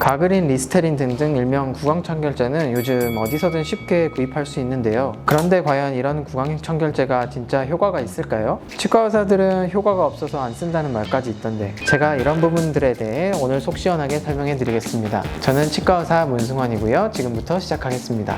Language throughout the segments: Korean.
가그린, 리스테린 등등 일명 구강청결제는 요즘 어디서든 쉽게 구입할 수 있는데요. 그런데 과연 이런 구강청결제가 진짜 효과가 있을까요? 치과 의사들은 효과가 없어서 안 쓴다는 말까지 있던데, 제가 이런 부분들에 대해 오늘 속 시원하게 설명해 드리겠습니다. 저는 치과 의사 문승환이고요. 지금부터 시작하겠습니다.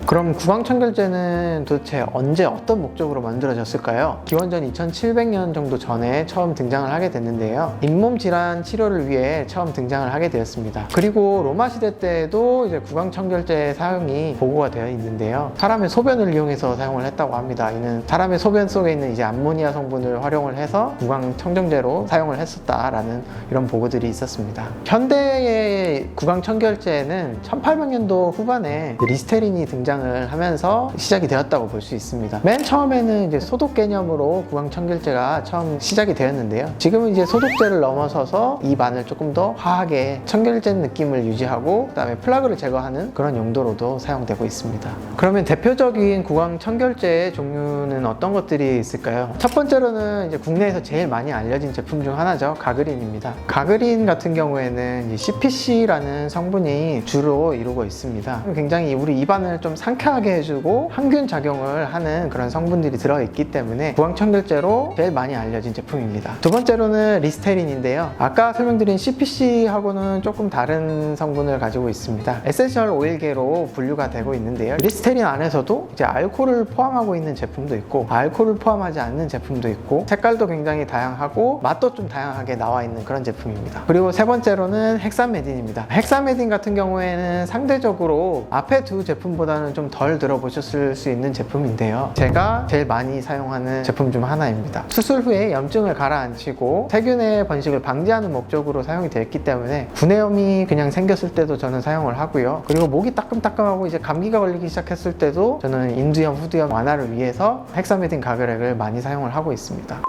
그럼 구강청결제는 도대체 언제 어떤 목적으로 만들어졌을까요? 기원전 2700년 정도 전에 처음 등장을 하게 됐는데요. 잇몸 질환 치료를 위해 처음 등장을 하게 되었습니다. 그리고 로마 시대 때에도 이제 구강청결제 사용이 보고가 되어 있는데요. 사람의 소변을 이용해서 사용을 했다고 합니다. 이는 사람의 소변 속에 있는 이제 암모니아 성분을 활용을 해서 구강청정제로 사용을 했었다라는 이런 보고들이 있었습니다. 현대의 구강청결제는 1800년도 후반에 리스테린이 등장을 하면서 시작이 되었다고 볼 수 있습니다. 맨 처음에는 이제 소독 개념으로 구강청결제가 처음 시작이 되었는데요. 지금은 이제 소독제를 넘어서서 입 안을 조금 더 화하게 청결제 느낌을 유지하고 그다음에 플라그를 제거하는 그런 용도로도 사용되고 있습니다. 그러면 대표적인 구강청결제의 종류는 어떤 것들이 있을까요? 첫 번째로는 이제 국내에서 제일 많이 알려진 제품 중 하나죠. 가그린입니다. 가그린 같은 경우에는 CPC라는 성분이 주로 이루고 있습니다. 굉장히 우리 입안을 좀 상쾌하게 해주고 항균 작용을 하는 그런 성분들이 들어있기 때문에 구강청결제로 제일 많이 알려진 제품입니다. 두 번째로는 리스테린인데요. 아까 설명드린 CPC하고는 조금 다른 성분을 가지고 있습니다. 에센셜 오일계로 분류가 되고 있는데요. 리스테린 안에서도 이제 알코올을 포함하고 있는 제품도 있고 알코올을 포함하지 않는 제품도 있고 색깔도 굉장히 다양하고 맛도 좀 다양하게 나와 있는 그런 제품입니다. 그리고 세 번째로는 헥사메딘입니다. 헥사메딘 같은 경우에는 상대적으로 앞에 두 제품보다는 좀 덜 들어보셨을 수 있는 제품인데요. 제가 제일 많이 사용하는 제품 중 하나입니다. 수술 후에 염증을 가라앉히고 세균의 번식을 방지하는 목적으로 사용이 되었기 때문에 구내염이 그냥 생겼을 때도 저는 사용을 하고요. 그리고 목이 따끔따끔하고 이제 감기가 걸리기 시작했을 때도 저는 인두염, 후두염 완화를 위해서 헥사메딘 가그렉을 많이 사용을 하고 있습니다.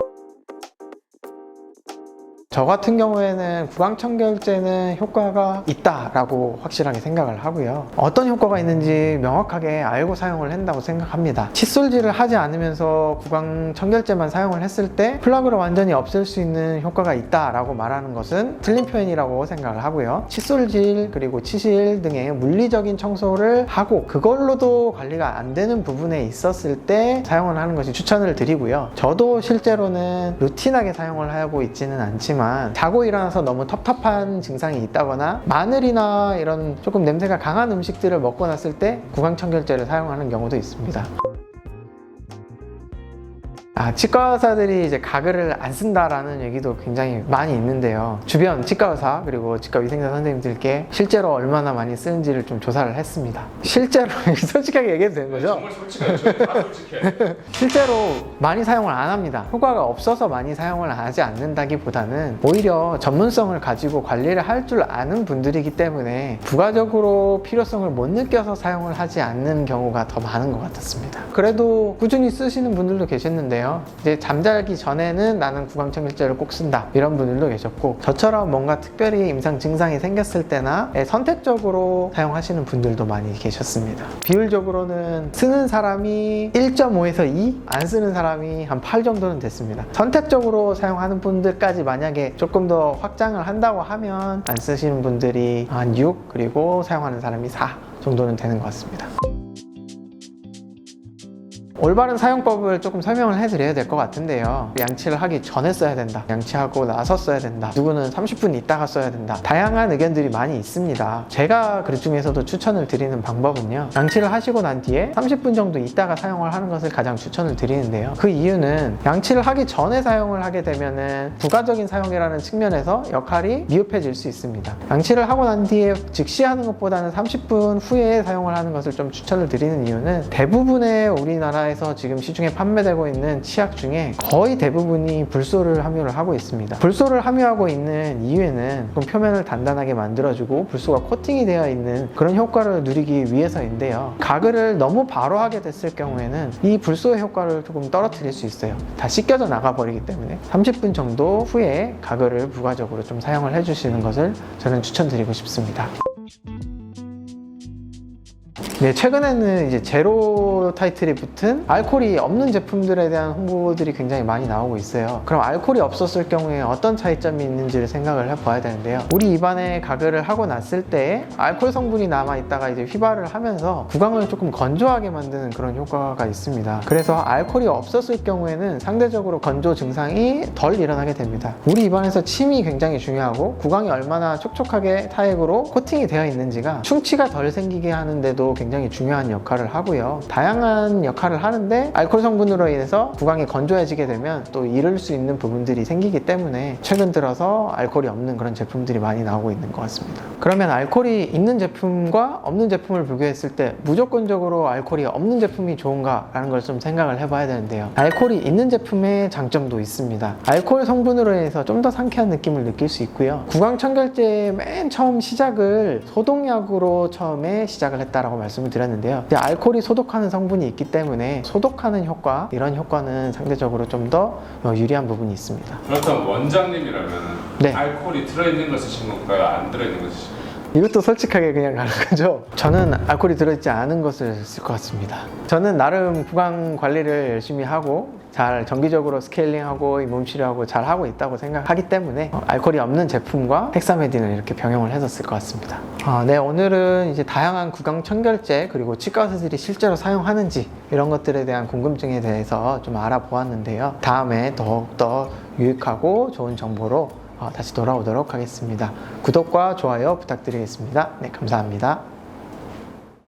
저 같은 경우에는 구강청결제는 효과가 있다라고 확실하게 생각을 하고요. 어떤 효과가 있는지 명확하게 알고 사용을 한다고 생각합니다. 칫솔질을 하지 않으면서 구강청결제만 사용을 했을 때 플라그를 완전히 없앨 수 있는 효과가 있다라고 말하는 것은 틀린 표현이라고 생각을 하고요. 칫솔질 그리고 치실 등의 물리적인 청소를 하고 그걸로도 관리가 안 되는 부분에 있었을 때 사용을 하는 것이 추천을 드리고요. 저도 실제로는 루틴하게 사용을 하고 있지는 않지만 자고 일어나서 너무 텁텁한 증상이 있다거나 마늘이나 이런 조금 냄새가 강한 음식들을 먹고 났을 때 구강청결제를 사용하는 경우도 있습니다. 치과 의사들이 이제 가글을 안 쓴다라는 얘기도 굉장히 많이 있는데요. 주변 치과 의사 그리고 치과 위생사 선생님들께 실제로 얼마나 많이 쓰는지를 좀 조사를 했습니다. 실제로 솔직하게 얘기해도 되는 거죠? 정말 솔직해요. 다 솔직해. 실제로 많이 사용을 안 합니다. 효과가 없어서 많이 사용을 하지 않는다기보다는 오히려 전문성을 가지고 관리를 할 줄 아는 분들이기 때문에 부가적으로 필요성을 못 느껴서 사용을 하지 않는 경우가 더 많은 것 같았습니다. 그래도 꾸준히 쓰시는 분들도 계셨는데요. 이제 잠자기 전에는 나는 구강청결제를 꼭 쓴다 이런 분들도 계셨고, 저처럼 뭔가 특별히 임상 증상이 생겼을 때나 선택적으로 사용하시는 분들도 많이 계셨습니다. 비율적으로는 쓰는 사람이 1.5에서 2, 안 쓰는 사람이 한 8 정도는 됐습니다. 선택적으로 사용하는 분들까지 만약에 조금 더 확장을 한다고 하면 안 쓰시는 분들이 한 6, 그리고 사용하는 사람이 4 정도는 되는 것 같습니다. 올바른 사용법을 조금 설명을 해드려야 될 것 같은데요. 양치를 하기 전에 써야 된다, 양치하고 나서 써야 된다, 누구는 30분 있다가 써야 된다, 다양한 의견들이 많이 있습니다. 제가 그 중에서도 추천을 드리는 방법은요, 양치를 하시고 난 뒤에 30분 정도 있다가 사용을 하는 것을 가장 추천을 드리는데요. 그 이유는 양치를 하기 전에 사용을 하게 되면은 부가적인 사용이라는 측면에서 역할이 미흡해질 수 있습니다. 양치를 하고 난 뒤에 즉시 하는 것보다는 30분 후에 사용을 하는 것을 좀 추천을 드리는 이유는, 대부분의 우리나라에서 지금 시중에 판매되고 있는 치약 중에 거의 대부분이 불소를 함유를 하고 있습니다. 불소를 함유하고 있는 이유에는 표면을 단단하게 만들어주고 불소가 코팅이 되어 있는 그런 효과를 누리기 위해서인데요. 가글을 너무 바로 하게 됐을 경우에는 이 불소의 효과를 조금 떨어뜨릴 수 있어요. 다 씻겨져 나가버리기 때문에 30분 정도 후에 가글을 부가적으로 좀 사용을 해주시는 것을 저는 추천드리고 싶습니다. 네, 최근에는 이제 제로 타이틀이 붙은 알코올이 없는 제품들에 대한 홍보들이 굉장히 많이 나오고 있어요. 그럼 알코올이 없었을 경우에 어떤 차이점이 있는지를 생각을 해봐야 되는데요. 우리 입안에 가글을 하고 났을 때 알코올 성분이 남아있다가 이제 휘발을 하면서 구강을 조금 건조하게 만드는 그런 효과가 있습니다. 그래서 알코올이 없었을 경우에는 상대적으로 건조 증상이 덜 일어나게 됩니다. 우리 입안에서 침이 굉장히 중요하고 구강이 얼마나 촉촉하게 타액으로 코팅이 되어 있는지가 충치가 덜 생기게 하는데도 굉장히 중요한 역할을 하고요. 다양한 역할을 하는데 알코올 성분으로 인해서 구강이 건조해지게 되면 또 잃을 수 있는 부분들이 생기기 때문에 최근 들어서 알코올이 없는 그런 제품들이 많이 나오고 있는 것 같습니다. 그러면 알코올이 있는 제품과 없는 제품을 비교했을 때 무조건적으로 알코올이 없는 제품이 좋은가 라는 걸 좀 생각을 해봐야 되는데요. 알코올이 있는 제품의 장점도 있습니다. 알코올 성분으로 인해서 좀 더 상쾌한 느낌을 느낄 수 있고요. 구강 청결제 맨 처음 시작을 소독약으로 처음에 시작을 했다라고 말씀을 드렸는데요. 근데 알코올이 소독하는 성분이 있기 때문에 소독하는 효과, 이런 효과는 상대적으로 좀 더 유리한 부분이 있습니다. 그렇다면 원장님이라면 네. 알코올이 들어있는 걸 쓰신 건가요? 안 들어있는 걸 쓰신 건가요? 이것도 솔직하게 그냥 가는 거죠. 저는 알코올이 들어있지 않은 것을 쓸 것 같습니다. 저는 나름 구강 관리를 열심히 하고 잘 정기적으로 스케일링하고 잇몸 치료하고 잘 하고 있다고 생각하기 때문에 알코올이 없는 제품과 헥사메딘을 이렇게 병용을 해서 쓸 것 같습니다. 네, 오늘은 이제 다양한 구강 청결제 그리고 치과 의사들이 실제로 사용하는지 이런 것들에 대한 궁금증에 대해서 좀 알아보았는데요. 다음에 더욱더 유익하고 좋은 정보로 다시 돌아오도록 하겠습니다. 구독과 좋아요 부탁드리겠습니다. 네, 감사합니다.